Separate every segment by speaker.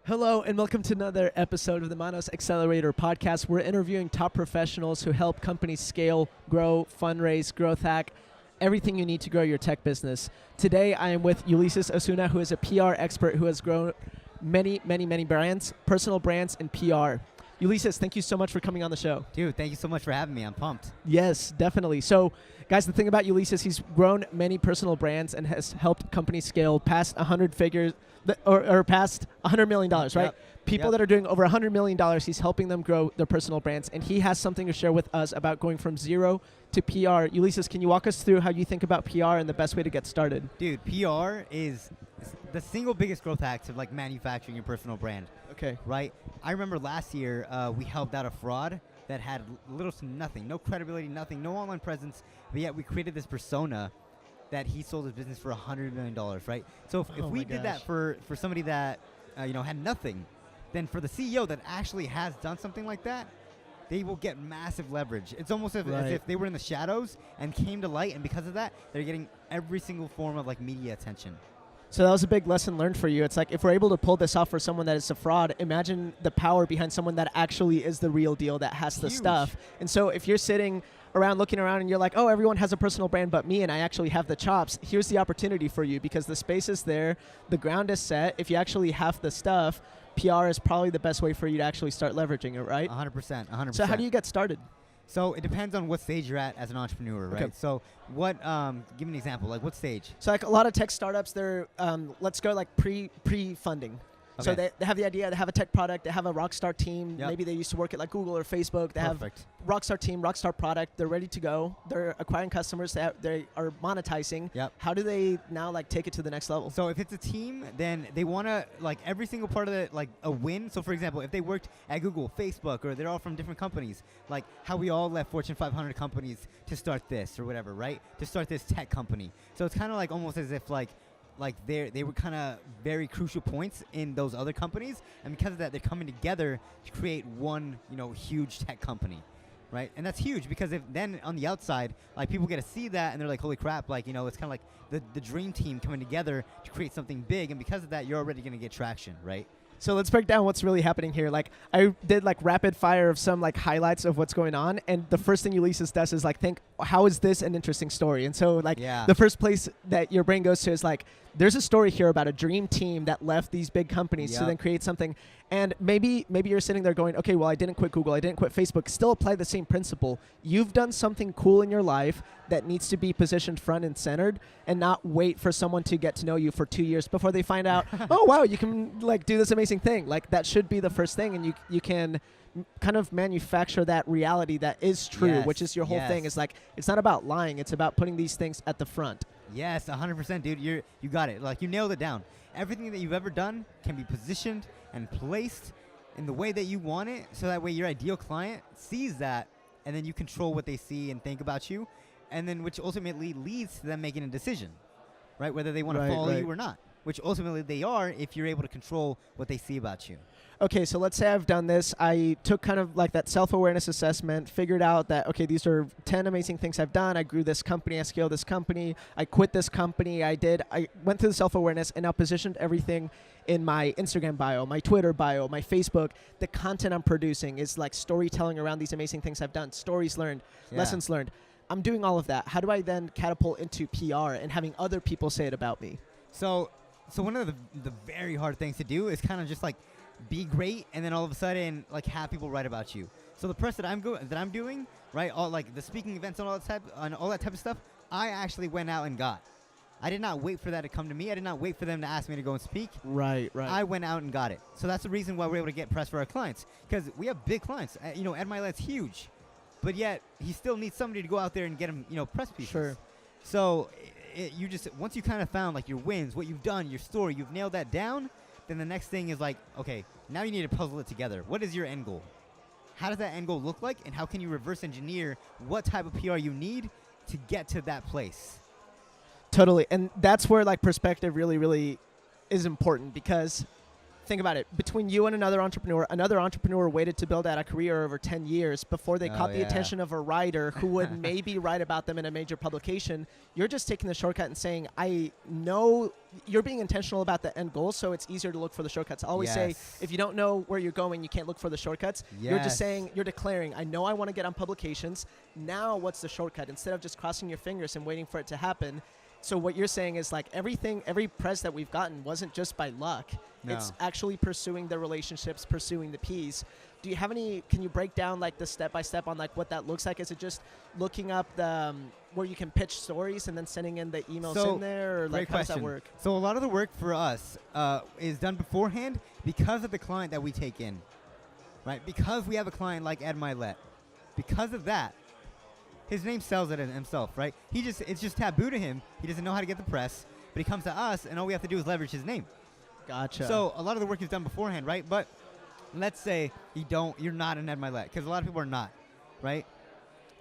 Speaker 1: Hello and welcome to another episode of the Manos Accelerator podcast. We're interviewing top professionals who help companies scale, grow, fundraise, growth hack, everything you need to grow your tech business. Today I am with Ulyses Osuna, who is a PR expert who has grown many brands, personal brands, and PR. Ulyses, thank you so much for coming on the show.
Speaker 2: Dude, thank you so much for having me. I'm pumped.
Speaker 1: Yes, definitely. So, guys, the thing about Ulyses, he's grown many personal brands and has helped companies scale past 100 figures, or past $100 million, right?
Speaker 2: Yep.
Speaker 1: People that are doing over $100 million, he's helping them grow their personal brands. And he has something to share with us about going from zero to PR. Ulyses, can you walk us through how you think about PR and the best way to get started?
Speaker 2: Dude, PR is the single biggest growth hack to like manufacturing your personal brand.
Speaker 1: Okay.
Speaker 2: Right? I remember last year we helped out a fraud that had little to nothing, no credibility, nothing, no online presence, but yet we created this persona that he sold his business for $100 million, right? So if we did that for somebody that had nothing, then for the CEO that actually has done something like that, they will get massive leverage. It's almost as if they were in the shadows and came to light, and because of that, they're getting every single form of like media attention.
Speaker 1: So that was a big lesson learned for you. It's like, if we're able to pull this off for someone that is a fraud, imagine the power behind someone that actually is the real deal, that has the stuff. And so if you're sitting around looking around and you're like, oh, everyone has a personal brand but me, and I actually have the chops, here's the opportunity for you, because the space is there, the ground is set. If you actually have the stuff, PR is probably the best way for you to actually start leveraging it, right?
Speaker 2: 100%.
Speaker 1: So how do you get started?
Speaker 2: So it depends on what stage you're at as an entrepreneur, right?
Speaker 1: Okay.
Speaker 2: So what, give me an example, like what stage?
Speaker 1: So like a lot of tech startups, they're, let's go like pre-funding.
Speaker 2: Okay.
Speaker 1: So they have the idea, they have a tech product, they have a rockstar team.
Speaker 2: Yep.
Speaker 1: Maybe they used to work at like Google or Facebook. They
Speaker 2: Perfect.
Speaker 1: have rockstar team, rockstar product. They're ready to go. They're acquiring customers. They are monetizing.
Speaker 2: Yep.
Speaker 1: How do they now like take it to the next level?
Speaker 2: So if it's a team, then they want to like every single part of it, like a win. So for example, if they worked at Google, Facebook, or they're all from different companies, like how we all left Fortune 500 companies to start this or whatever, right? To start this tech company. So it's kind of like almost as if like they were kind of very crucial points in those other companies, and because of that, they're coming together to create one, huge tech company, right? And that's huge because if then on the outside, like people get to see that and they're like, holy crap, like it's kind of like the dream team coming together to create something big, and because of that, you're already going to get traction, right?
Speaker 1: So let's break down what's really happening here. Like I did like rapid fire of some like highlights of what's going on, and the first thing Ulyses does is like think, how is this an interesting story? And so like the first place that your brain goes to is like, there's a story here about a dream team that left these big companies to then create something. And maybe you're sitting there going, okay, well, I didn't quit Google, I didn't quit Facebook. Still apply the same principle. You've done something cool in your life that needs to be positioned front and centered, and not wait for someone to get to know you for 2 years before they find out, oh, wow, you can like do this amazing thing. Like that should be the first thing, and you can kind of manufacture that reality that is true, which is your whole thing. Is like, it's not about lying, it's about putting these things at the front.
Speaker 2: Yes, 100%, dude. You got it. Like you nailed it down. Everything that you've ever done can be positioned and placed in the way that you want it, so that way your ideal client sees that, and then you control what they see and think about you, and then which ultimately leads to them making a decision, right? Whether they want to follow you or not, which ultimately they are if you're able to control what they see about you.
Speaker 1: Okay, so let's say I've done this. I took kind of like that self-awareness assessment, figured out that, okay, these are 10 amazing things I've done. I grew this company, I scaled this company, I quit this company, I went through the self-awareness and now positioned everything in my Instagram bio, my Twitter bio, my Facebook. The content I'm producing is like storytelling around these amazing things I've done, stories learned, lessons learned. I'm doing all of that. How do I then catapult into PR and having other people say it about me?
Speaker 2: So one of the very hard things to do is kind of just like be great, and then all of a sudden like have people write about you. So the press that I'm doing, right, all like the speaking events and all that type of stuff, I actually went out and got. I did not wait for that to come to me. I did not wait for them to ask me to go and speak.
Speaker 1: Right.
Speaker 2: I went out and got it. So that's the reason why we're able to get press for our clients, because we have big clients. Ed Milet's huge, but yet he still needs somebody to go out there and get him, press pieces.
Speaker 1: Sure.
Speaker 2: So you just, once you kind of found like your wins, what you've done, your story, you've nailed that down, then the next thing is like, okay, now you need to puzzle it together. What is your end goal? How does that end goal look like? And how can you reverse engineer what type of PR you need to get to that place?
Speaker 1: Totally. And that's where like perspective really, really is important, because think about it. Between you and another entrepreneur waited to build out a career over 10 years before they caught the attention of a writer who would maybe write about them in a major publication. You're just taking the shortcut and saying, I know you're being intentional about the end goal, so it's easier to look for the shortcuts. I always say, if you don't know where you're going, you can't look for the shortcuts. You're just saying, you're declaring, I know I want to get on publications. Now what's the shortcut? Instead of just crossing your fingers and waiting for it to happen. So what you're saying is like every press that we've gotten wasn't just by luck. No. It's actually pursuing the relationships, pursuing the P's. Do you have can you break down like the step-by-step on like what that looks like? Is it just looking up the where you can pitch stories and then sending in the emails in there? Or like how does that work?
Speaker 2: So a lot of the work for us is done beforehand because of the client that we take in, right? Because we have a client like Ed Milet. Because of that, his name sells it himself, right? It's just taboo to him. He doesn't know how to get the press, but he comes to us, and all we have to do is leverage his name.
Speaker 1: Gotcha.
Speaker 2: So a lot of the work is done beforehand, right? But let's say you're not an Ed Milet, because a lot of people are not, right?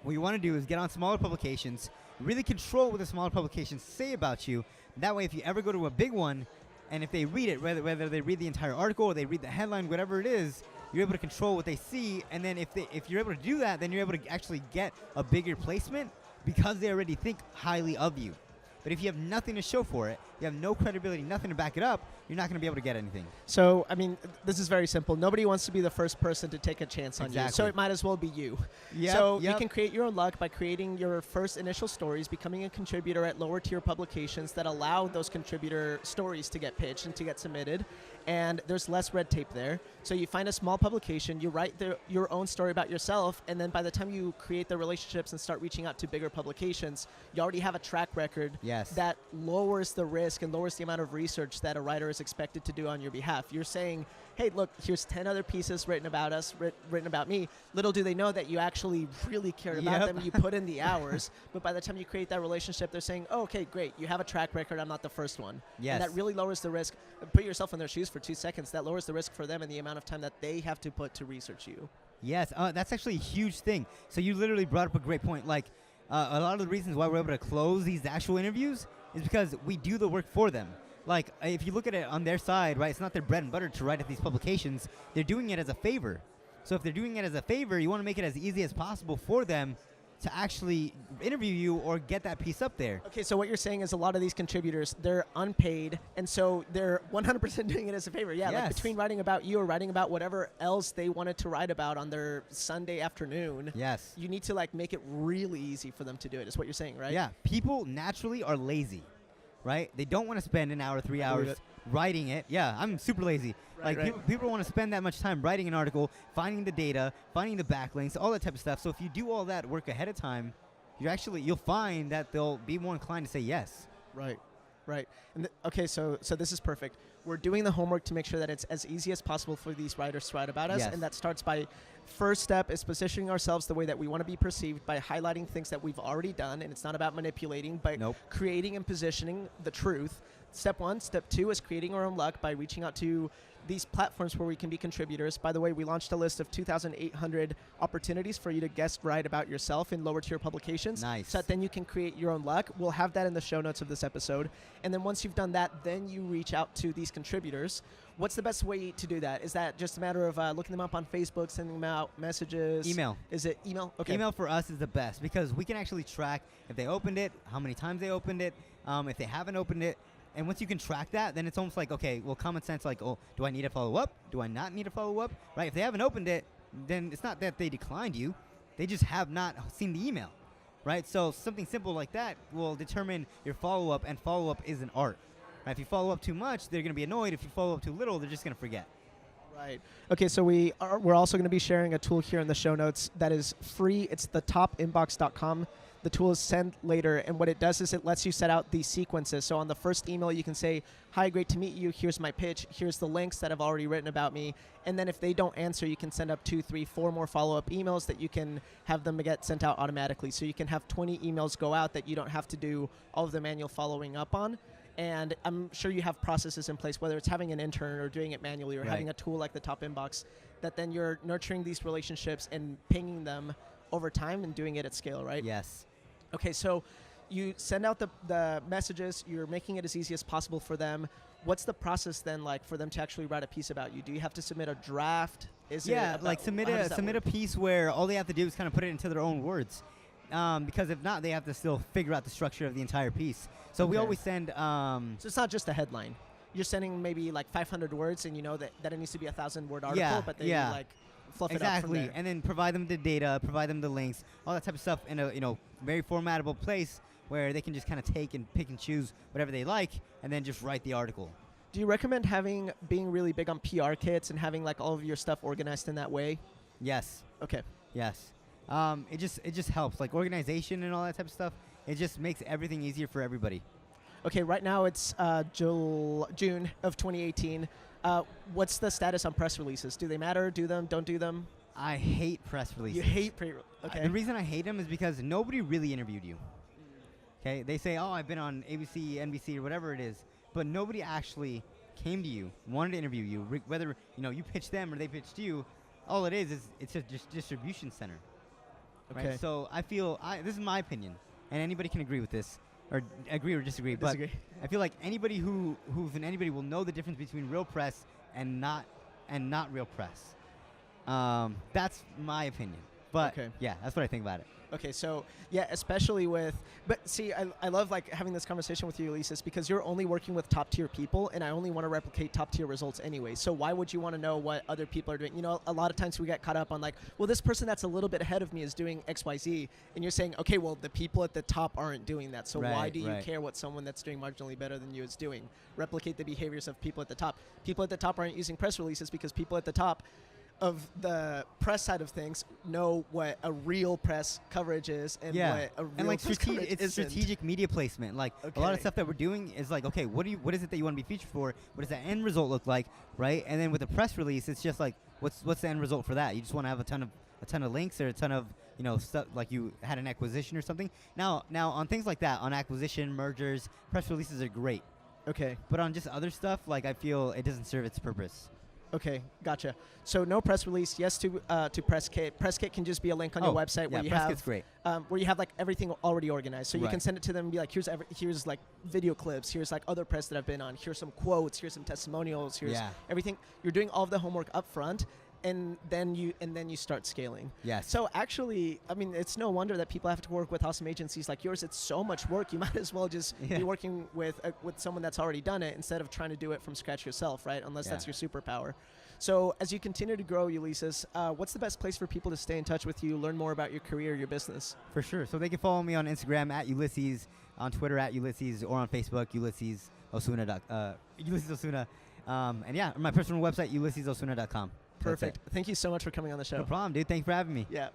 Speaker 2: What you want to do is get on smaller publications, really control what the smaller publications say about you. That way, if you ever go to a big one, and if they read it, whether they read the entire article or they read the headline, whatever it is, you're able to control what they see, and then if you're able to do that, then you're able to actually get a bigger placement because they already think highly of you. But if you have nothing to show for it, you have no credibility, nothing to back it up, you're not going to be able to get anything.
Speaker 1: So, I mean, this is very simple. Nobody wants to be the first person to take a chance on you, so it might as well be you. So you can create your own luck by creating your first initial stories, becoming a contributor at lower tier publications that allow those contributor stories to get pitched and to get submitted. And there's less red tape there. So you find a small publication, you write your own story about yourself, and then by the time you create the relationships and start reaching out to bigger publications, you already have a track record that lowers the risk and lowers the amount of research that a writer is expected to do on your behalf. You're saying, hey, look, here's 10 other pieces written about us, written about me. Little do they know that you actually really care about them. You put in the hours. But by the time you create that relationship, they're saying, oh, okay, great. You have a track record. I'm not the first one.
Speaker 2: Yes.
Speaker 1: And that really lowers the risk. Put yourself in their shoes for 2 seconds. That lowers the risk for them and the amount of time that they have to put to research you.
Speaker 2: Yes, that's actually a huge thing. So you literally brought up a great point. Like, a lot of the reasons why we're able to close these actual interviews is because we do the work for them. Like, if you look at it on their side, right, it's not their bread and butter to write at these publications. They're doing it as a favor. So if they're doing it as a favor, you want to make it as easy as possible for them to actually interview you or get that piece up there.
Speaker 1: Okay, so what you're saying is a lot of these contributors, they're unpaid, and so they're 100% doing it as a favor. Yeah, like between writing about you or writing about whatever else they wanted to write about on their Sunday afternoon, you need to like make it really easy for them to do it, is what you're saying, right?
Speaker 2: Yeah, people naturally are lazy, right? They don't want to spend an hour, 3 hours writing it. Yeah, I'm super lazy. People want to spend that much time writing an article, finding the data, finding the backlinks, all that type of stuff. So if you do all that work ahead of time, you'll find that they'll be more inclined to say yes.
Speaker 1: Right. And okay, so this is perfect. We're doing the homework to make sure that it's as easy as possible for these writers to write about us, and that starts by first step is positioning ourselves the way that we want to be perceived by highlighting things that we've already done, and it's not about manipulating, but creating and positioning the truth. Step one. Step two is creating our own luck by reaching out to these platforms where we can be contributors. By the way, we launched a list of 2,800 opportunities for you to guest write about yourself in lower tier publications.
Speaker 2: Nice.
Speaker 1: So that then you can create your own luck. We'll have that in the show notes of this episode. And then once you've done that, then you reach out to these contributors. What's the best way to do that? Is that just a matter of looking them up on Facebook, sending them out messages?
Speaker 2: Email.
Speaker 1: Is it email? Okay.
Speaker 2: Email for us is the best because we can actually track if they opened it, how many times they opened it, if they haven't opened it. And once you can track that, then it's almost like, okay, well, common sense, like, oh, do I need a follow-up? Do I not need a follow-up? Right? If they haven't opened it, then it's not that they declined you. They just have not seen the email, right? So something simple like that will determine your follow-up, and follow-up is an art. Right? If you follow up too much, they're going to be annoyed. If you follow up too little, they're just going to forget.
Speaker 1: Right. Okay, so we're also going to be sharing a tool here in the show notes that is free. It's the topinbox.com. The tool is send later, and what it does is it lets you set out these sequences. So on the first email, you can say, hi, great to meet you. Here's my pitch. Here's the links that I've already written about me. And then if they don't answer, you can send up 2, 3, 4 more follow-up emails that you can have them get sent out automatically. So you can have 20 emails go out that you don't have to do all of the manual following up on. And I'm sure you have processes in place, whether it's having an intern or doing it manually or having a tool like the Top Inbox, that then you're nurturing these relationships and pinging them over time and doing it at scale, right?
Speaker 2: Yes.
Speaker 1: Okay, so you send out the messages. You're making it as easy as possible for them. What's the process then like for them to actually write a piece about you? Do you have to submit a draft?
Speaker 2: Submit a piece where all they have to do is kind of put it into their own words. Because if not, they have to still figure out the structure of the entire piece. So we always send.
Speaker 1: So it's not just a headline. You're sending maybe like 500 words, and you know that it needs to be a 1,000-word article, but they like fluff it up from there.
Speaker 2: And then provide them the data, provide them the links, all that type of stuff in a very formatable place where they can just kind of take and pick and choose whatever they like, and then just write the article.
Speaker 1: Do you recommend being really big on PR kits and having like all of your stuff organized in that way?
Speaker 2: Yes.
Speaker 1: Okay.
Speaker 2: Yes. It just helps, like organization and all that type of stuff. It just makes everything easier for everybody.
Speaker 1: Okay, right now it's June of 2018. What's the status on press releases? Do they matter? Do them? Don't do them?
Speaker 2: I hate press releases.
Speaker 1: You hate okay.
Speaker 2: The reason I hate them is because nobody really interviewed you. Okay, they say, oh, I've been on ABC, NBC, or whatever it is, but nobody actually came to you, wanted to interview you. Whether you pitched them or they pitched you, all it is it's a distribution center.
Speaker 1: Okay.
Speaker 2: Right? So I feel this is my opinion, and anybody can agree with this, or agree or disagree.
Speaker 1: Disagree.
Speaker 2: But I feel like anybody who's in anybody will know the difference between real press and not real press. That's my opinion. But yeah, that's what I think about it.
Speaker 1: Okay, so yeah, especially but see, I love like having this conversation with you, Ulyses, because you're only working with top tier people, and I only want to replicate top tier results anyway. So why would you want to know what other people are doing? A lot of times we get caught up on like, well, this person that's a little bit ahead of me is doing X, Y, Z, and you're saying, okay, well, the people at the top aren't doing that. So why do you care what someone that's doing marginally better than you is doing? Replicate the behaviors of people at the top. People at the top aren't using press releases because people at the top of the press side of things know what a real press coverage is and what a real press coverage isn't.
Speaker 2: Strategic media placement. Like a lot of stuff that we're doing is like, okay, what is it that you want to be featured for? What does that end result look like, right? And then with a press release, it's just like, what's the end result for that? You just want to have a ton of links or a ton of stuff, like you had an acquisition or something. Now on things like that, on acquisition, mergers, press releases are great.
Speaker 1: Okay.
Speaker 2: But on just other stuff, like I feel it doesn't serve its purpose.
Speaker 1: Okay, gotcha. So no press release, yes to press kit. Press kit can just be a link on your website where you
Speaker 2: press kit's great.
Speaker 1: Where you have like everything already organized. So you can send it to them and be like, here's like video clips, here's like other press that I've been on, here's some quotes, here's some testimonials, here's everything. You're doing all of the homework up front. And then you start scaling.
Speaker 2: Yes.
Speaker 1: So actually, I mean, it's no wonder that people have to work with awesome agencies like yours. It's so much work. You might as well just be working with someone that's already done it instead of trying to do it from scratch yourself, right? Unless that's your superpower. So as you continue to grow, Ulyses, what's the best place for people to stay in touch with you, learn more about your career, your business?
Speaker 2: For sure. So they can follow me on Instagram @Ulyses, on Twitter @Ulyses, or on Facebook Ulyses Osuna. Ulyses Osuna. And yeah, my personal website UlysesOsuna.com.
Speaker 1: Perfect. Thank you so much for coming on the show.
Speaker 2: No problem, dude. Thanks for having me.
Speaker 1: Yeah.